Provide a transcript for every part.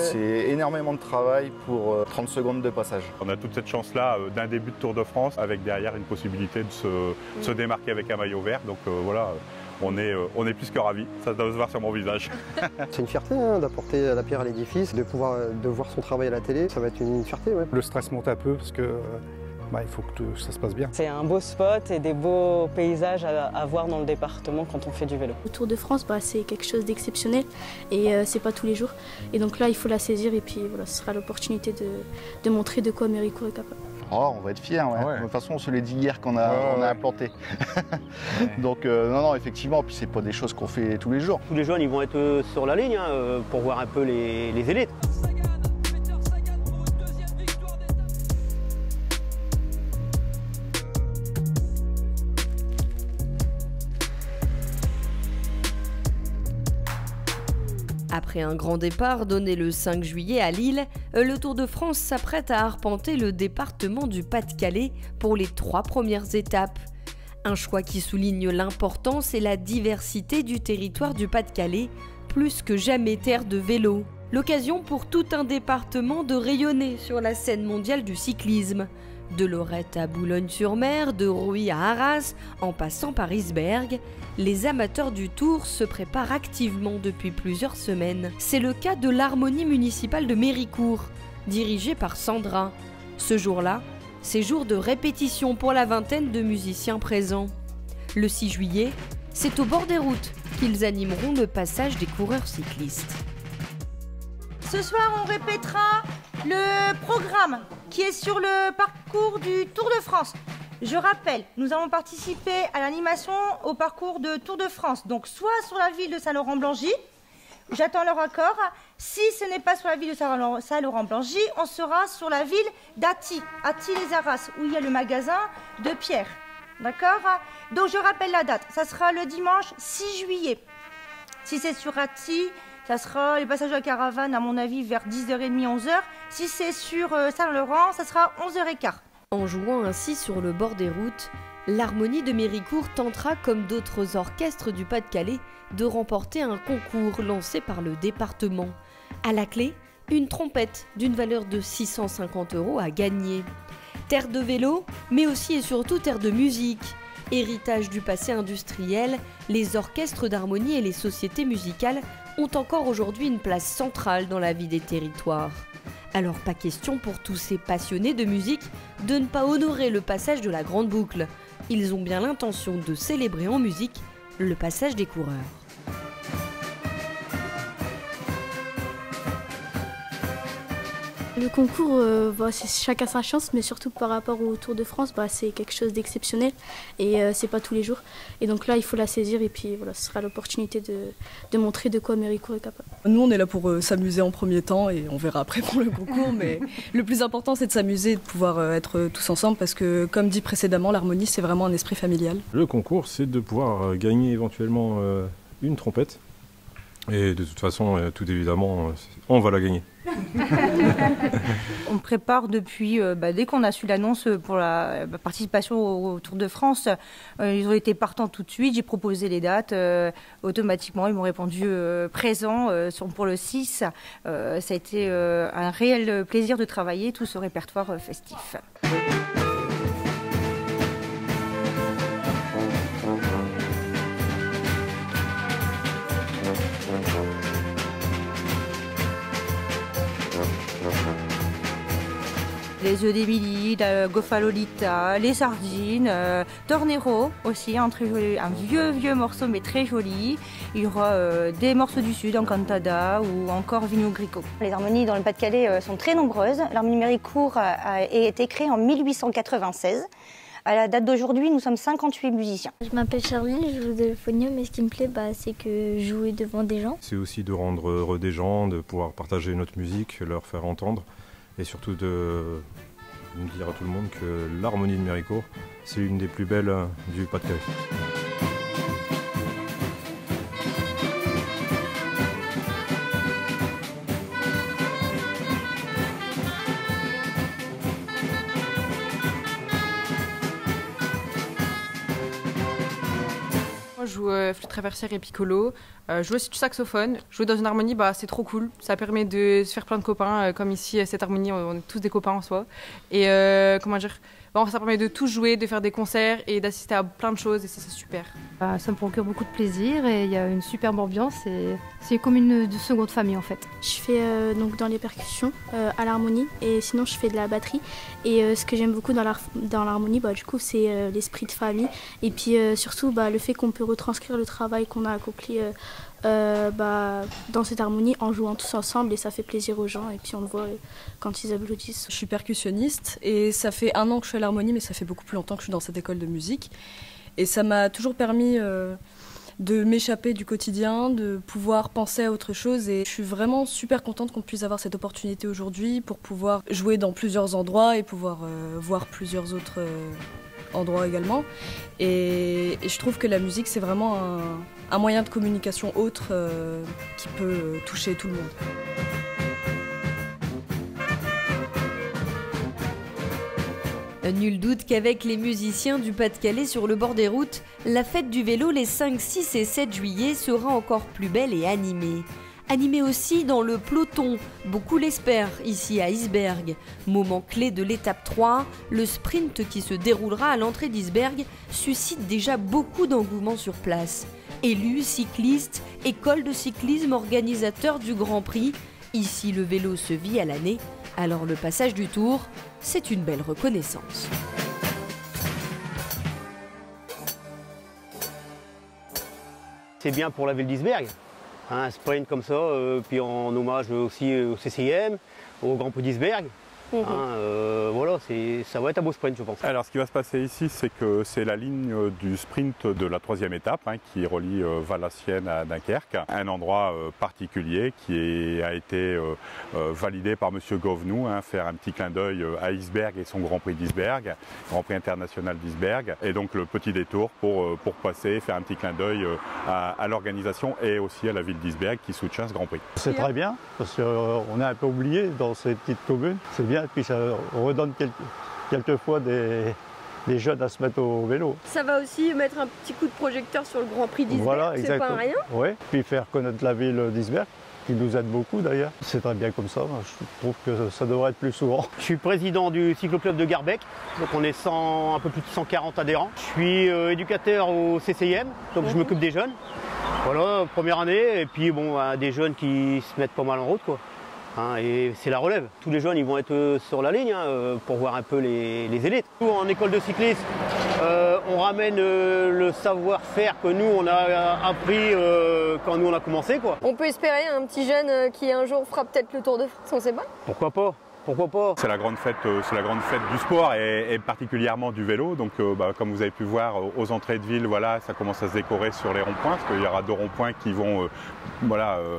C'est énormément de travail pour 30 secondes de passage. On a toute cette chance-là d'un début de Tour de France avec derrière une possibilité de se démarquer avec un maillot vert. Donc voilà, on est plus que ravis. Ça doit se voir sur mon visage. C'est une fierté d'apporter la pierre à l'édifice, de voir son travail à la télé. Ça va être une fierté. Ouais. Le stress monte un peu parce que il faut que ça se passe bien. C'est un beau spot et des beaux paysages à voir dans le département quand on fait du vélo. Le Tour de France, c'est quelque chose d'exceptionnel et c'est pas tous les jours. Et donc là, il faut la saisir et puis voilà, ce sera l'opportunité de montrer de quoi Méricourt est capable. Oh, on va être fiers, ouais. Ouais. De toute façon, on se l'est dit hier qu'on a implanté. Donc non, effectivement, puis c'est pas des choses qu'on fait tous les jours. Tous les jeunes, ils vont être sur la ligne pour voir un peu les élites. Après un grand départ donné le 5 juillet à Lille, le Tour de France s'apprête à arpenter le département du Pas-de-Calais pour les 3 premières étapes. Un choix qui souligne l'importance et la diversité du territoire du Pas-de-Calais, plus que jamais terre de vélo. L'occasion pour tout un département de rayonner sur la scène mondiale du cyclisme. De Lorette à Boulogne-sur-Mer, de Rouy à Arras, en passant par Isbergues, les amateurs du Tour se préparent activement depuis plusieurs semaines. C'est le cas de l'Harmonie municipale de Méricourt, dirigée par Sandra. Ce jour-là, c'est jour de répétition pour la vingtaine de musiciens présents. Le 6 juillet, c'est au bord des routes qu'ils animeront le passage des coureurs cyclistes. Ce soir, on répétera le programme qui est sur le parcours du Tour de France. Je rappelle, nous avons participé à l'animation au parcours de Tour de France. Donc, soit sur la ville de Saint-Laurent-Blangy, j'attends leur accord. Si ce n'est pas sur la ville de Saint-Laurent-Blangy, on sera sur la ville d'Atty, Atty-les-Arras, où il y a le magasin de Pierre. D'accord? Donc, je rappelle la date. Ça sera le dimanche 6 juillet. Si c'est sur Atty, ça sera le passage de la caravane, à mon avis, vers 10h30, 11h. Si c'est sur Saint-Laurent, ça sera 11h15. En jouant ainsi sur le bord des routes, l'Harmonie de Méricourt tentera, comme d'autres orchestres du Pas-de-Calais, de remporter un concours lancé par le département. À la clé, une trompette d'une valeur de 650 € à gagner. Terre de vélo, mais aussi et surtout terre de musique. Héritage du passé industriel, les orchestres d'harmonie et les sociétés musicales ont encore aujourd'hui une place centrale dans la vie des territoires. Alors pas question pour tous ces passionnés de musique de ne pas honorer le passage de la Grande Boucle. Ils ont bien l'intention de célébrer en musique le passage des coureurs. Le concours, c'est chacun sa chance, mais surtout par rapport au Tour de France, c'est quelque chose d'exceptionnel et c'est pas tous les jours. Et donc là, il faut la saisir et puis voilà, ce sera l'opportunité de montrer de quoi Méricourt est capable. Nous, on est là pour s'amuser en premier temps et on verra après pour le concours. Mais le plus important, c'est de s'amuser et de pouvoir être tous ensemble parce que, comme dit précédemment, l'harmonie, c'est vraiment un esprit familial. Le concours, c'est de pouvoir gagner éventuellement une trompette. Et de toute façon, tout évidemment, on va la gagner. On prépare depuis, dès qu'on a su l'annonce pour la participation au Tour de France, ils ont été partants tout de suite, j'ai proposé les dates, automatiquement ils m'ont répondu présent pour le 6. Ça a été un réel plaisir de travailler tout ce répertoire festif. Les œufs d'Émilie, la Gofalolita, les sardines, Tornero aussi, un vieux morceau mais très joli. Il y aura des morceaux du Sud, en cantada ou encore Vigno Grico. Les harmonies dans le Pas-de-Calais sont très nombreuses. L'harmonie Méricourt a été créée en 1896. À la date d'aujourd'hui, nous sommes 58 musiciens. Je m'appelle Charline, je joue de l'euphonium et ce qui me plaît, c'est que jouer devant des gens. C'est aussi de rendre heureux des gens, de pouvoir partager notre musique, leur faire entendre. Et surtout de dire à tout le monde que l'harmonie de Méricourt, c'est l'une des plus belles du Pas-de-Calais. Moi, je joue flûte traversière et piccolo. Je joue aussi du saxophone. Jouer dans une harmonie, c'est trop cool. Ça permet de se faire plein de copains. Comme ici, cette harmonie, on est tous des copains en soi. Et comment dire, ça permet de tous jouer, de faire des concerts et d'assister à plein de choses. Et ça, c'est super. Ça me procure beaucoup de plaisir et il y a une superbe ambiance. Et c'est comme une seconde famille en fait. Je fais donc dans les percussions, à l'harmonie. Et sinon, je fais de la batterie. Et ce que j'aime beaucoup dans l'harmonie, du coup, c'est l'esprit de famille. Et puis surtout, le fait qu'on peut retranscrire le travail qu'on a accompli dans cette harmonie en jouant tous ensemble, et ça fait plaisir aux gens et puis on le voit quand ils applaudissent. Je suis percussionniste et ça fait 1 an que je suis à l'harmonie, mais ça fait beaucoup plus longtemps que je suis dans cette école de musique et ça m'a toujours permis de m'échapper du quotidien, de pouvoir penser à autre chose, et je suis vraiment super contente qu'on puisse avoir cette opportunité aujourd'hui pour pouvoir jouer dans plusieurs endroits et pouvoir voir plusieurs autres endroits également. Et je trouve que la musique, c'est vraiment un moyen de communication autre qui peut toucher tout le monde. Nul doute qu'avec les musiciens du Pas-de-Calais sur le bord des routes, la fête du vélo les 5, 6 et 7 juillet sera encore plus belle et animée. Animée aussi dans le peloton, beaucoup l'espèrent ici à Isbergues. Moment clé de l'étape 3, le sprint qui se déroulera à l'entrée d'Isbergues suscite déjà beaucoup d'engouement sur place. Élus, cyclistes, école de cyclisme, organisateurs du Grand Prix. Ici, le vélo se vit à l'année, alors le passage du Tour, c'est une belle reconnaissance. C'est bien pour la ville d'Isbergues. Un sprint comme ça, puis en hommage aussi au CCM, au Grand Prix d'Isbergues. Voilà, ça va être un beau sprint, je pense. Alors, ce qui va se passer ici, c'est que c'est la ligne du sprint de la 3e étape qui relie Valenciennes à Dunkerque. Un endroit particulier qui a été validé par M. Govnou, faire un petit clin d'œil à Isbergues et son Grand Prix d'Isbergues, Grand Prix international d'Isbergues. Et donc, le petit détour pour passer, faire un petit clin d'œil à l'organisation et aussi à la ville d'Isbergues qui soutient ce Grand Prix. C'est très bien, parce qu'on est un peu oublié dans ces petites communes. C'est bien. Puis ça redonne quelquefois des jeunes à se mettre au vélo. Ça va aussi mettre un petit coup de projecteur sur le Grand Prix d'Isbergues, voilà, c'est pas rien. Oui, puis faire connaître la ville d'Isbergues, qui nous aide beaucoup d'ailleurs. C'est très bien comme ça, je trouve que ça devrait être plus souvent. Je suis président du cycloclub de Garbec, donc on est un peu plus de 140 adhérents. Je suis éducateur au CCIM, donc je m'occupe des jeunes. Voilà, première année, et puis des jeunes qui se mettent pas mal en route, quoi. Et c'est la relève. Tous les jeunes ils vont être sur la ligne pour voir un peu les élites. Nous, en école de cyclisme, on ramène le savoir-faire que nous on a appris quand nous on a commencé, quoi. On peut espérer un petit jeune qui un jour fera peut-être le Tour de France, on sait pas. Pourquoi pas? Pourquoi pas? C'est la grande fête du sport et particulièrement du vélo. Donc, comme vous avez pu voir aux entrées de ville, voilà, ça commence à se décorer sur les ronds-points, parce qu'il y aura 2 ronds-points qui vont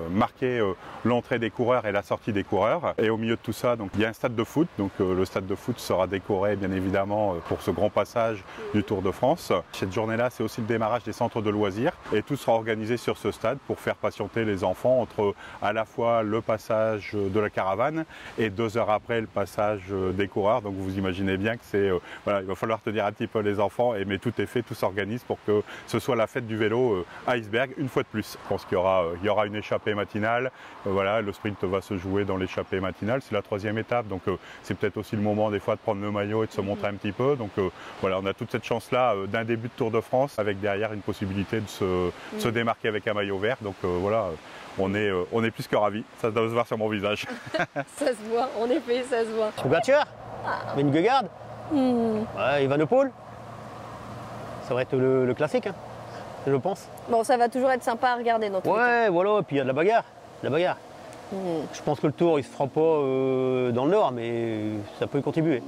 marquer l'entrée des coureurs et la sortie des coureurs. Et au milieu de tout ça, donc il y a un stade de foot. Donc, le stade de foot sera décoré, bien évidemment, pour ce grand passage du Tour de France. Cette journée-là, c'est aussi le démarrage des centres de loisirs, et tout sera organisé sur ce stade pour faire patienter les enfants entre à la fois le passage de la caravane et 2 heures après le passage des coureurs. Donc vous imaginez bien que il va falloir tenir un petit peu les enfants, mais tout est fait, tout s'organise pour que ce soit la fête du vélo à Isbergues une fois de plus. Je pense qu'il y aura une échappée matinale. Le sprint va se jouer dans l'échappée matinale. C'est la 3e étape, donc c'est peut-être aussi le moment des fois de prendre le maillot et de se montrer un petit peu. Donc on a toute cette chance-là d'un début de Tour de France avec derrière une possibilité de se démarquer avec un maillot vert. Donc on est plus que ravis, ça doit se voir sur mon visage. Ça se voit, en effet, ça se voit. Pogacar, Vingegaard, Evenepoel, ça va être le classique, je pense. Bon, ça va toujours être sympa à regarder dans tous les cas. Voilà, et puis il y a de la bagarre. Je pense que le Tour, il se fera pas dans le Nord, mais ça peut y contribuer.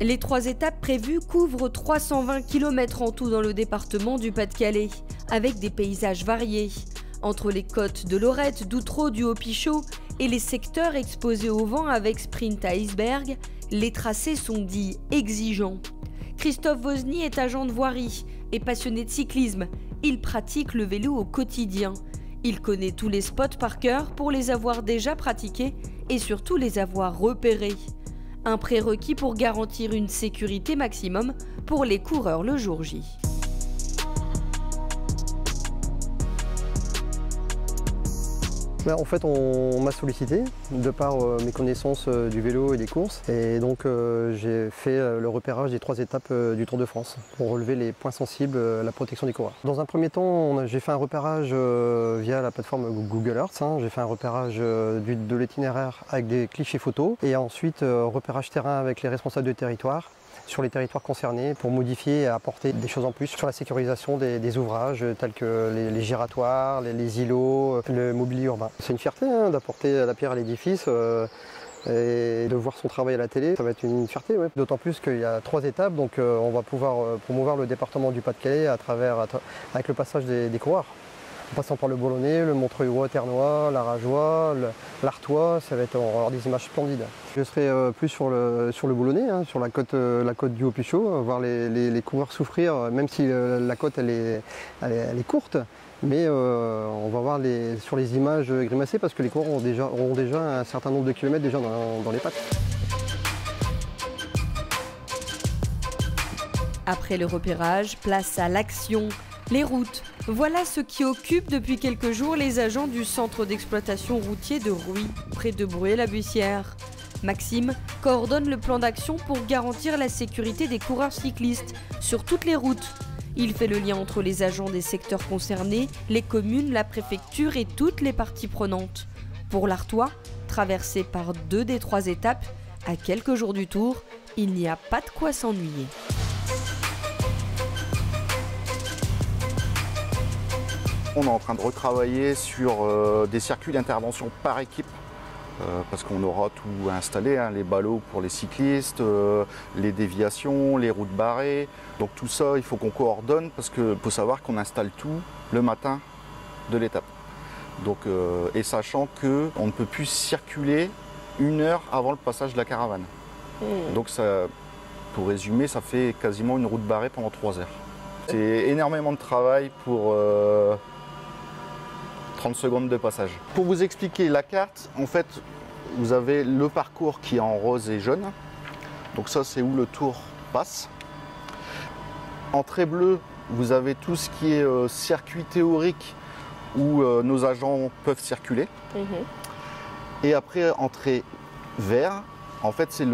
Les 3 étapes prévues couvrent 320 km en tout dans le département du Pas-de-Calais, avec des paysages variés. Entre les côtes de Lorette, d'Outreau, du Haut-Pichot et les secteurs exposés au vent avec sprint à Isbergues, les tracés sont dits exigeants. Christophe Wozny est agent de voirie et passionné de cyclisme. Il pratique le vélo au quotidien. Il connaît tous les spots par cœur pour les avoir déjà pratiqués et surtout les avoir repérés. un prérequis pour garantir une sécurité maximum pour les coureurs le jour J. En fait, on m'a sollicité de par mes connaissances du vélo et des courses. Et donc, j'ai fait le repérage des 3 étapes du Tour de France pour relever les points sensibles à la protection des coureurs. Dans un premier temps, j'ai fait un repérage via la plateforme Google Earth. J'ai fait un repérage de l'itinéraire avec des clichés photos. Et ensuite, repérage terrain avec les responsables de territoire sur les territoires concernés pour modifier et apporter des choses en plus sur la sécurisation des ouvrages tels que les giratoires, les îlots, le mobilier urbain. C'est une fierté d'apporter la pierre à l'édifice et de voir son travail à la télé, ça va être une fierté. Ouais. D'autant plus qu'il y a 3 étapes, donc on va pouvoir promouvoir le département du Pas-de-Calais avec le passage des coureurs. En passant par le Boulonnais, le Montreuil-Roy, Ternois, l'Arageois, l'Artois, ça va être avoir des images splendides. Je serai plus sur le Boulonnais, sur la côte du Haut-Puchot, voir les coureurs souffrir, même si la côte elle est courte, mais on va voir sur les images grimacées parce que les coureurs auront déjà un certain nombre de kilomètres déjà dans les pattes. Après le repérage, place à l'action. Les routes, voilà ce qui occupe depuis quelques jours les agents du centre d'exploitation routier de Rouy, près de Bruay-la-Bussière. Maxime coordonne le plan d'action pour garantir la sécurité des coureurs cyclistes sur toutes les routes. Il fait le lien entre les agents des secteurs concernés, les communes, la préfecture et toutes les parties prenantes. Pour l'Artois, traversé par 2 des 3 étapes, à quelques jours du Tour, il n'y a pas de quoi s'ennuyer. On est en train de retravailler sur des circuits d'intervention par équipe parce qu'on aura tout installé, les ballots pour les cyclistes, les déviations, les routes barrées. Donc tout ça, il faut qu'on coordonne parce qu'il faut savoir qu'on installe tout le matin de l'étape. Donc, et sachant qu'on ne peut plus circuler 1 heure avant le passage de la caravane. Donc ça, pour résumer, ça fait quasiment une route barrée pendant 3 heures. C'est énormément de travail pour 30 secondes de passage. Pour vous expliquer la carte, en fait, vous avez le parcours qui est en rose et jaune. Donc ça, c'est où le tour passe. En trait bleu, vous avez tout ce qui est circuit théorique où nos agents peuvent circuler. Et après, en trait vert, en fait, c'est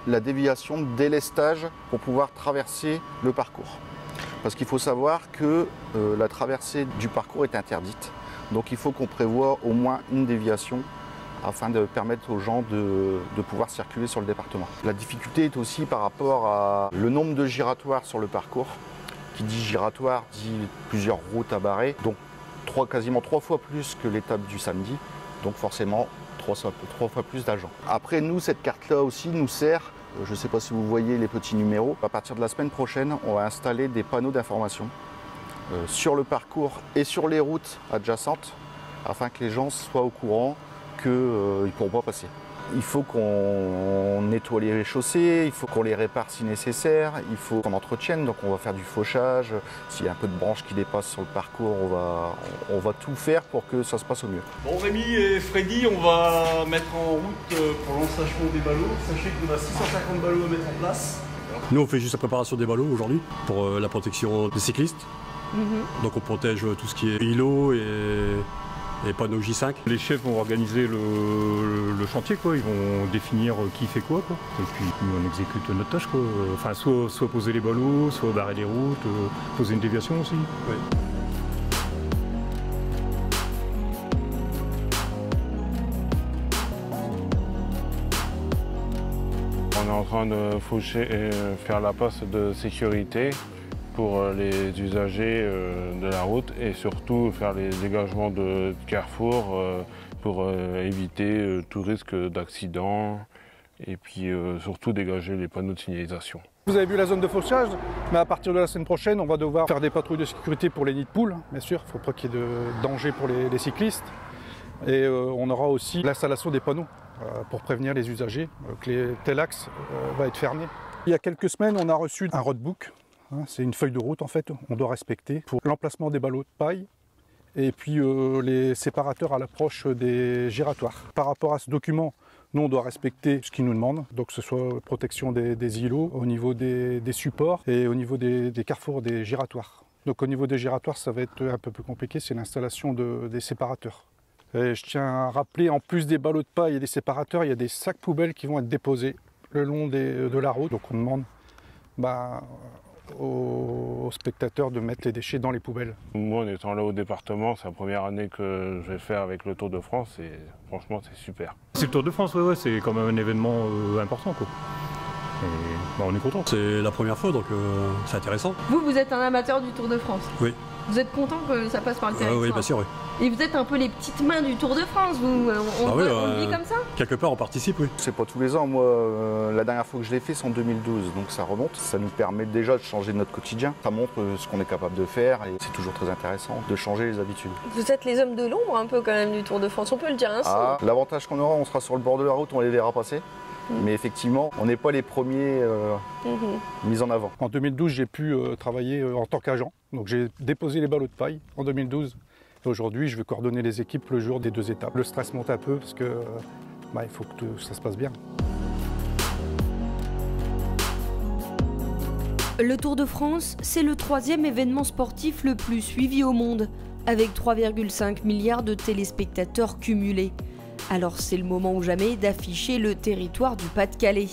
la déviation de délestage pour pouvoir traverser le parcours. Parce qu'il faut savoir que la traversée du parcours est interdite. Donc il faut qu'on prévoie au moins une déviation afin de permettre aux gens de pouvoir circuler sur le département. La difficulté est aussi par rapport à le nombre de giratoires sur le parcours. Qui dit giratoire dit plusieurs routes à barrer, donc quasiment 3 fois plus que l'étape du samedi. Donc forcément 3 fois plus d'agents. Après nous, cette carte-là aussi nous sert, je ne sais pas si vous voyez les petits numéros, à partir de la semaine prochaine, on va installer des panneaux d'information sur le parcours et sur les routes adjacentes afin que les gens soient au courant qu'ils ne pourront pas passer. Il faut qu'on nettoie les chaussées, il faut qu'on les répare si nécessaire, il faut qu'on entretienne, donc on va faire du fauchage. S'il y a un peu de branches qui dépassent sur le parcours, on va tout faire pour que ça se passe au mieux. Bon, Rémi et Freddy, on va mettre en route pour l'ensachement des ballots. Sachez qu'on a 650 ballots à mettre en place. Nous, on fait juste la préparation des ballots aujourd'hui pour la protection des cyclistes. Donc on protège tout ce qui est îlot et panneaux J5. Les chefs vont organiser le chantier, quoi. Ils vont définir qui fait quoi, quoi. Et puis nous, on exécute notre tâche, quoi. Enfin, soit poser les ballots, soit barrer les routes, poser une déviation aussi. Ouais. On est en train de faucher et faire la passe de sécurité pour les usagers de la route et surtout faire les dégagements de carrefour pour éviter tout risque d'accident et puis surtout dégager les panneaux de signalisation. Vous avez vu la zone de fauchage, mais à partir de la semaine prochaine, on va devoir faire des patrouilles de sécurité pour les nids de poules, bien sûr, il ne faut pas qu'il y ait de danger pour les cyclistes. Et on aura aussi l'installation des panneaux pour prévenir les usagers que tel axe va être fermé. Il y a quelques semaines, on a reçu un roadbook. C'est une feuille de route en fait, on doit respecter pour l'emplacement des ballots de paille et puis les séparateurs à l'approche des giratoires. Par rapport à ce document, Nous, on doit respecter ce qu'ils nous demandent, donc que ce soit protection des îlots, au niveau des supports et au niveau des carrefours, des giratoires. Donc au niveau des giratoires, ça va être un peu plus compliqué, c'est l'installation des séparateurs. Et je tiens à rappeler, en plus des ballots de paille et des séparateurs, il y a des sacs poubelles qui vont être déposés le long de la route. Donc on demande aux spectateurs de mettre les déchets dans les poubelles. Moi, en étant là au département, c'est la première année que je vais faire avec le Tour de France et franchement, c'est super. C'est le Tour de France, ouais, c'est quand même un événement important, quoi. Et on est content. C'est la première fois, donc c'est intéressant. Vous êtes un amateur du Tour de France. Oui. Vous êtes content que ça passe par le territoire? Oui, bien sûr, oui. Et vous êtes un peu les petites mains du Tour de France, vous. On le vit comme ça? Quelque part, on participe, oui. C'est pas tous les ans. Moi, la dernière fois que je l'ai fait, c'est en 2012. Donc ça remonte. Ça nous permet déjà de changer notre quotidien. Ça montre ce qu'on est capable de faire et c'est toujours très intéressant de changer les habitudes. Vous êtes les hommes de l'ombre un peu quand même du Tour de France, on peut le dire ainsi. L'avantage qu'on aura, on sera sur le bord de la route, on les verra passer. Mais effectivement, on n'est pas les premiers mis en avant. En 2012, j'ai pu travailler en tant qu'agent. Donc j'ai déposé les ballots de paille en 2012. Et aujourd'hui, je vais coordonner les équipes le jour des 2 étapes. Le stress monte un peu parce que il faut que ça se passe bien. Le Tour de France, c'est le 3e événement sportif le plus suivi au monde, avec 3,5 milliards de téléspectateurs cumulés. Alors c'est le moment ou jamais d'afficher le territoire du Pas-de-Calais.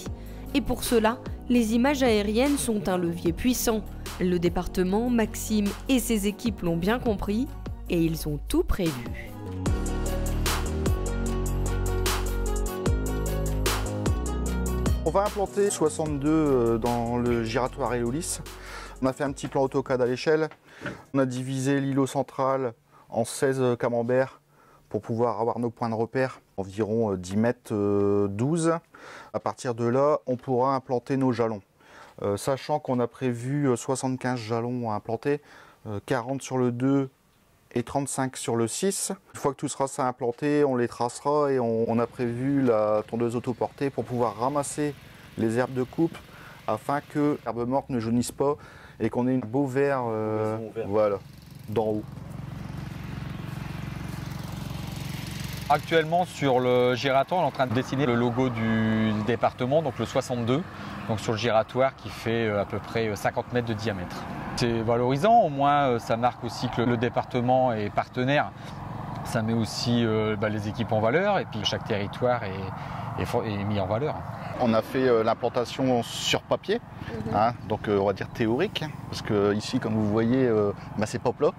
Et pour cela, les images aériennes sont un levier puissant. Le département, Maxime et ses équipes l'ont bien compris et ils ont tout prévu. On va implanter 62 dans le giratoire Hélolis. On a fait un petit plan AutoCAD à l'échelle. On a divisé l'îlot central en 16 camemberts pour pouvoir avoir nos points de repère, environ 10 mètres 12. À partir de là, on pourra implanter nos jalons. Sachant qu'on a prévu 75 jalons à implanter, 40 sur le 2 et 35 sur le 6. Une fois que tout sera ça implanté, on les tracera et on a prévu la tondeuse autoportée pour pouvoir ramasser les herbes de coupe afin que l'herbe morte ne jaunisse pas et qu'on ait un beau vert, voilà, d'en haut. Actuellement sur le giratoire, on est en train de dessiner le logo du département, donc le 62, donc sur le giratoire qui fait à peu près 50 mètres de diamètre. C'est valorisant, au moins ça marque aussi que le département est partenaire. Ça met aussi les équipes en valeur et puis chaque territoire est mis en valeur. On a fait l'implantation sur papier, donc on va dire théorique, parce que ici, comme vous voyez, c'est pas plat.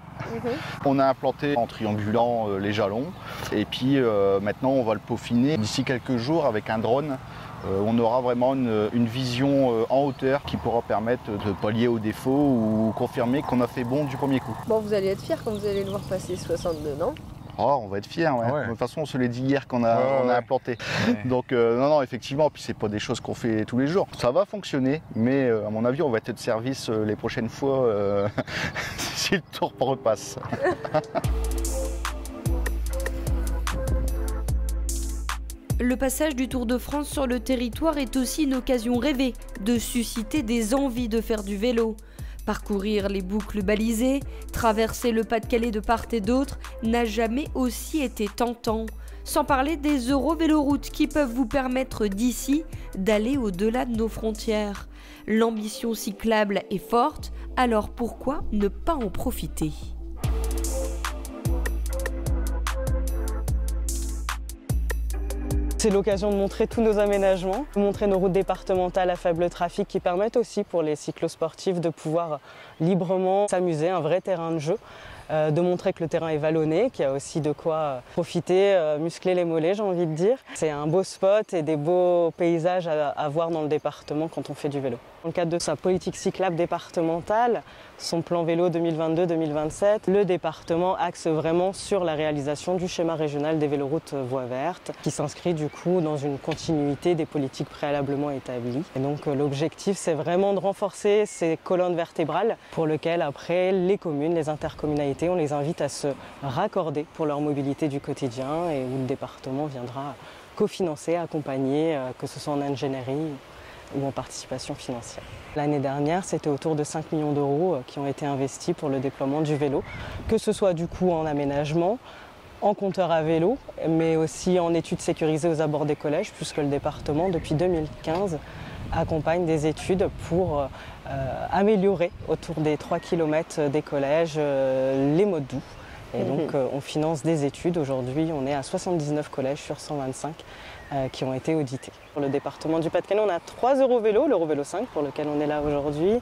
On a implanté en triangulant les jalons, et puis maintenant on va le peaufiner d'ici quelques jours avec un drone. On aura vraiment une vision en hauteur qui pourra permettre de pallier aux défauts ou confirmer qu'on a fait bon du premier coup. Bon, vous allez être fiers quand vous allez le voir passer 62, non? Oh, on va être fiers, ouais. De toute façon, on se l'est dit hier qu'on a implanté. Ouais. Donc, non, effectivement, puis c'est pas des choses qu'on fait tous les jours. Ça va fonctionner, mais à mon avis, on va être de service les prochaines fois si le tour repasse. Le passage du Tour de France sur le territoire est aussi une occasion rêvée de susciter des envies de faire du vélo. Parcourir les boucles balisées, traverser le Pas-de-Calais de part et d'autre n'a jamais aussi été tentant. Sans parler des Eurovéloroutes qui peuvent vous permettre d'ici d'aller au-delà de nos frontières. L'ambition cyclable est forte, alors pourquoi ne pas en profiter ? C'est l'occasion de montrer tous nos aménagements, de montrer nos routes départementales à faible trafic qui permettent aussi pour les cyclosportifs de pouvoir librement s'amuser, un vrai terrain de jeu, de montrer que le terrain est vallonné, qu'il y a aussi de quoi profiter, muscler les mollets, j'ai envie de dire. C'est un beau spot et des beaux paysages à voir dans le département quand on fait du vélo. Dans le cadre de sa politique cyclable départementale, son plan vélo 2022-2027, le département axe vraiment sur la réalisation du schéma régional des véloroutes voies vertes, qui s'inscrit du coup dans une continuité des politiques préalablement établies. Et donc l'objectif, c'est vraiment de renforcer ces colonnes vertébrales pour lesquelles après les communes, les intercommunalités, on les invite à se raccorder pour leur mobilité du quotidien et où le département viendra cofinancer, accompagner, que ce soit en ingénierie ou en participation financière. L'année dernière, c'était autour de 5 millions d'euros qui ont été investis pour le déploiement du vélo, que ce soit du coup en aménagement, en compteur à vélo, mais aussi en études sécurisées aux abords des collèges, puisque le département, depuis 2015, accompagne des études pour améliorer autour des 3 km des collèges les modes doux. Et donc on finance des études. Aujourd'hui, on est à 79 collèges sur 125 qui ont été audités. Pour le département du Pas-de-Calais, on a 3 Eurovélos, l'Eurovélo 5 pour lequel on est là aujourd'hui,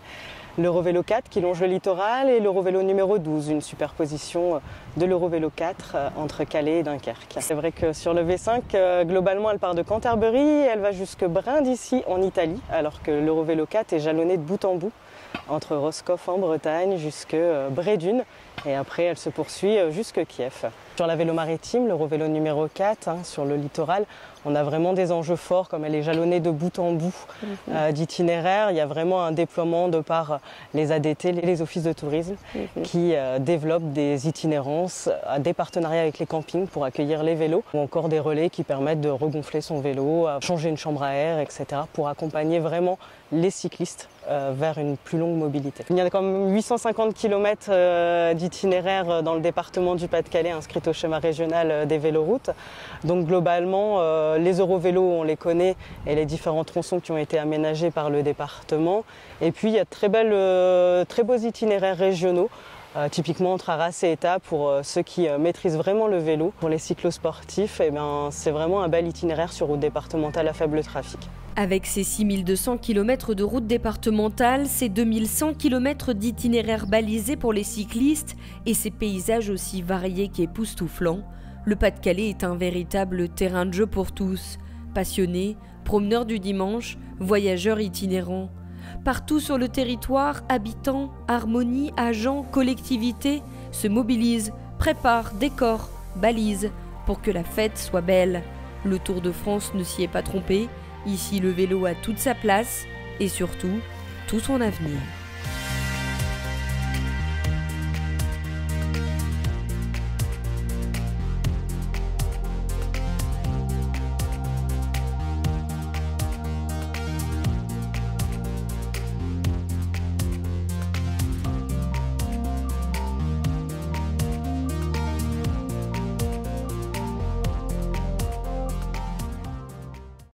l'Eurovélo 4 qui longe le littoral et l'Eurovélo numéro 12, une superposition de l'Eurovélo 4 entre Calais et Dunkerque. C'est vrai que sur le V5, globalement, elle part de Canterbury et elle va jusque Brindisi en Italie, alors que l'Eurovélo 4 est jalonné de bout en bout entre Roscoff en Bretagne jusque Brédune et après elle se poursuit jusque Kiev. Sur la vélo maritime, l'Eurovélo numéro 4, sur le littoral, on a vraiment des enjeux forts comme elle est jalonnée de bout en bout d'itinéraires. Il y a vraiment un déploiement de par les ADT, les offices de tourisme qui développent des itinérances, des partenariats avec les campings pour accueillir les vélos ou encore des relais qui permettent de regonfler son vélo, changer une chambre à air, etc. pour accompagner vraiment les cyclistes vers une plus longue mobilité. Il y a quand même 850 km d'itinéraires dans le département du Pas-de-Calais inscrits au schéma régional des véloroutes. Donc globalement, les Eurovélos, on les connaît et les différents tronçons qui ont été aménagés par le département. Et puis il y a de très beaux itinéraires régionaux. Typiquement entre Arras et État pour ceux qui maîtrisent vraiment le vélo. Pour les cyclosportifs, c'est vraiment un bel itinéraire sur route départementale à faible trafic. Avec ses 6200 km de route départementale, ses 2100 km d'itinéraires balisés pour les cyclistes et ses paysages aussi variés qu'époustouflants, le Pas-de-Calais est un véritable terrain de jeu pour tous. Passionnés, promeneurs du dimanche, voyageurs itinérants. Partout sur le territoire, habitants, harmonie, agents, collectivités se mobilisent, préparent, décorent, balisent pour que la fête soit belle. Le Tour de France ne s'y est pas trompé. Ici, le vélo a toute sa place et surtout, tout son avenir.